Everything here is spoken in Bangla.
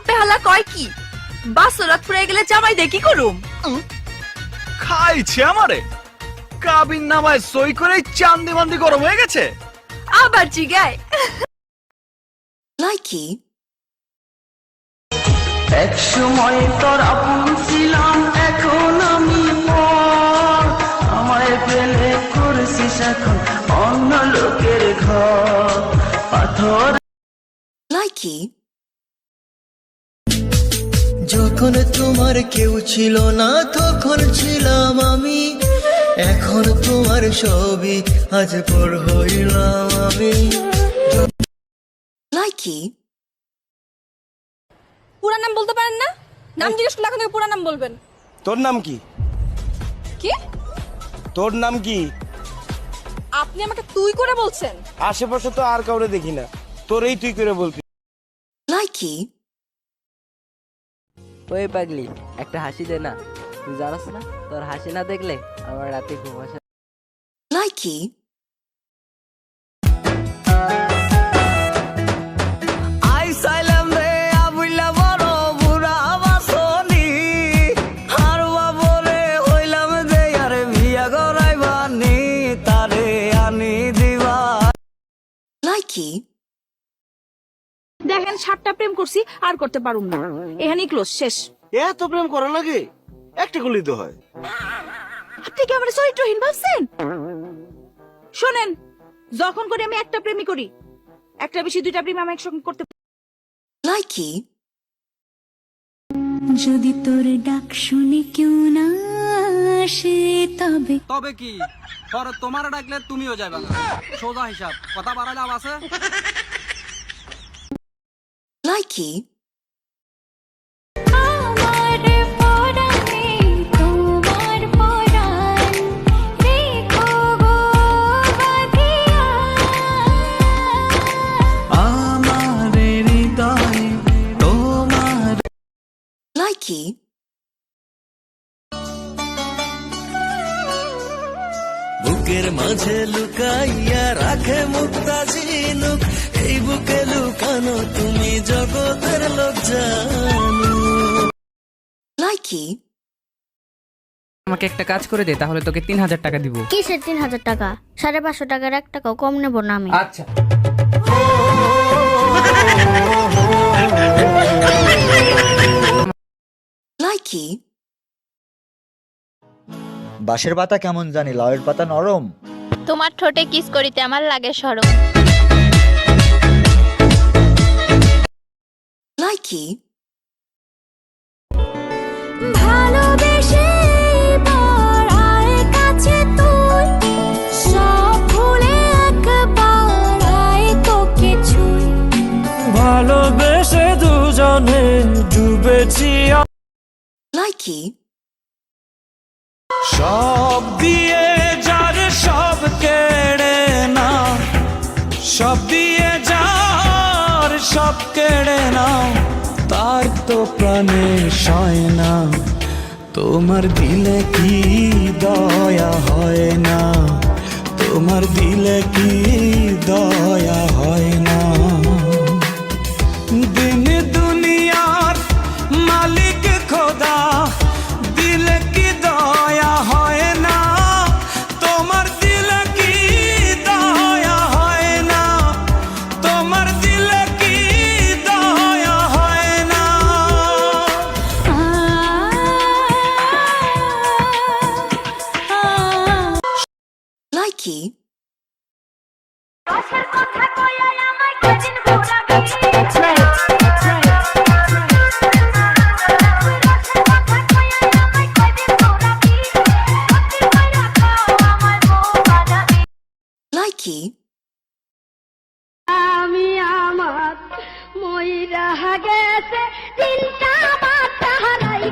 বাপে হালা কয় কি বাসরাত পুরে গেলে জামাই দে কি করুম? খাইছে আমারে কাবিন নামায় সই করে চান্দি মান্দি গরম হয়ে গেছে। আবার জিগায় লাইকি এক সময় তোর আপন ছিলাম, এখন আমি পর। আমায় পেলে করেছিস এখন অন্য লোকের ঘর পাথর। লাইকি যখন তোমার কেউ ছিল না তখন ছিলাম আমি, এখন তোমার সবই আজ পর হইলাম আমি। লাইকি পুরা নাম বলতে পারেন না? নাম জিজ্ঞেস করলে এখন থেকে পুরা নাম বলবেন। তোর নাম কি? কি? তোর নাম কি? আপনি আমাকে তুই করে বলছেন? আশেপাশে তো আর কাউরে দেখি না, তোরেই তুই করে বলবি। লাইকি ওই পাগলি একটা হাসি দে না, তুই জানাস না তোর হাসি না দেখলে আমার রাতে ঘুম আসে। লাইকি লাইকি দেখেন 7টা প্রেম করছি আর করতে পারুম না, এখানেই ক্লোজ, শেষ। এত প্রেম করা লাগে? একটা গুলি তো হয়। আপনি কি আমার চরিত্রহীন ভাবছেন? শোনেন, যখন করি আমি একটা প্রেমই করি, একটা বেশি 2টা প্রেম আমি একসঙ্গে করতে। লাইকি যদি তোর ডাক শুনে কেউ না আসে তবে তবে কি পরে তোমার ডাকলে তুমিও যাবে না, সোজা হিসাব, কথা বাড়ালে আছে। লাইকি আমার পরাণে তোমার পরাণ রেখো গো বাঁধিয়া। আমার হৃদয় তোমার। লাইকি বুকের মাঝে লুকাইয়া রাখে মুক্তা ঝিনুক, এই বুকে লুকানো তুমি জগতের লোক জানো। লাইকি আমাকে একটা কাজ করে দে, তাহলে তোকে 3000 টাকা দিব। কিসের 3000 টাকা? 550 টাকার 1 টাকাও কম নেব না আমি। আচ্ছা লাইকি বাঁশের পাতা কেমন জানি, লাউয়ের পাতা নরম। তোমার ঠোঁটে কিস করিতে আমার লাগে শরম। লাইকি ভালোবেসে পড়ায় কাছে তুই সব ভুলে একবার আয় তোকে ছুঁই। ভালোবেসে দুজনে ডুবেছি। লাইকি সব দিয়ে যার সব কেড়ে না, সব দিয়ে যার সব কেড়ে না, তার তো প্রাণে সয় না। তোমার দিলে কি দয়া হয় না, তোমার দিলে কি দয়া হয় না। দিন দুনিয়ার মালিক খোদা দিলে কি দয়া হয় না, তোমার দিলে কি দয়া হয় না, তোমার দিলে কি দয়া হয় না। লাইকি লাইকি আমি আমার ময়রা গেছে 3টা বাচ্চা হারাই